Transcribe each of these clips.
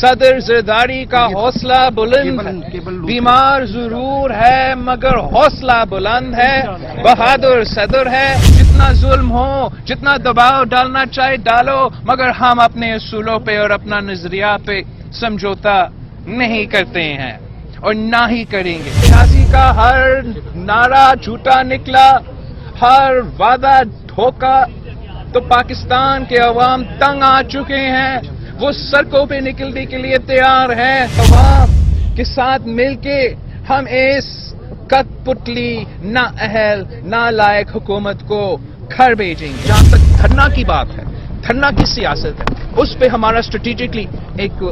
صدر زرداری کا حوصلہ بلند ہے، بیمار ضرور ہے مگر حوصلہ بلند ہے، بہادر صدر ہے، جتنا ظلم ہو جتنا دباؤ ڈالنا چاہے ڈالو، مگر ہم اپنے اصولوں پہ اور اپنا نظریہ پہ سمجھوتا نہیں کرتے ہیں اور نہ ہی کریں گے۔ سیاسی کا ہر نعرہ جھوٹا نکلا، ہر وعدہ دھوکا، تو پاکستان کے عوام تنگ آ چکے ہیں، وہ سڑکوں پہ نکلنے کے لیے تیار ہیں۔ عوام کے ساتھ مل کے ہم اس کٹ پتلی نااہل نالائق حکومت کو گھر بھیجیں گے۔ جہاں تک دھرنا کی بات ہے، دھرنا کی سیاست ہے، اس پہ ہمارا اسٹریٹجکلی ایک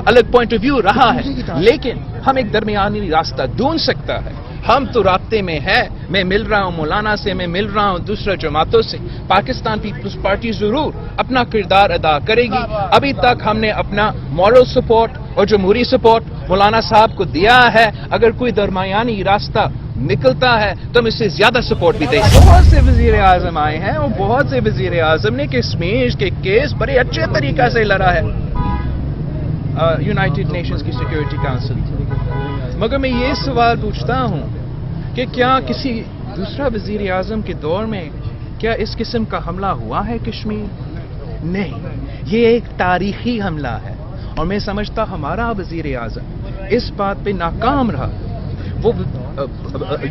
الگ پوائنٹ آف ویو رہا ہے، لیکن ہم ایک درمیانی راستہ ڈھونڈ سکتا ہے۔ ہم تو رابطے میں ہیں، میں مل رہا ہوں مولانا سے، میں مل رہا ہوں دوسرے جماعتوں سے۔ پاکستان پیپلز پارٹی ضرور اپنا کردار ادا کرے گی۔ ابھی تک ہم نے اپنا مورل سپورٹ اور جمہوری سپورٹ مولانا صاحب کو دیا ہے، اگر کوئی درمیانی راستہ نکلتا ہے تو ہم اس سے زیادہ سپورٹ بھی دیں گے۔ بہت سے وزیر اعظم آئے ہیں اور بہت سے وزیر اعظم نے کشمیر کے کیس بڑے اچھے طریقہ سے لڑا ہے یونائٹڈ نیشنز کی سیکورٹی کونسل، مگر میں یہ سوال پوچھتا ہوں کہ کیا کسی دوسرا وزیر اعظم کے دور میں کیا اس قسم کا حملہ ہوا ہے کشمیر؟ نہیں، یہ ایک تاریخی حملہ ہے، اور میں سمجھتا ہمارا وزیر اعظم اس بات پہ ناکام رہا، وہ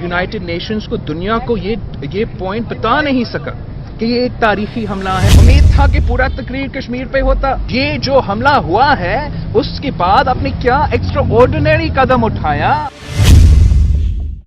یونائٹڈ نیشنز کو، دنیا کو یہ پوائنٹ بتا نہیں سکا کہ یہ ایک تاریخی حملہ ہے۔ امید تھا کہ پورا تقریر کشمیر پہ ہوتا۔ یہ جو حملہ ہوا ہے اس کے بعد آپ نے کیا ایکسٹرا آرڈینری قدم اٹھایا؟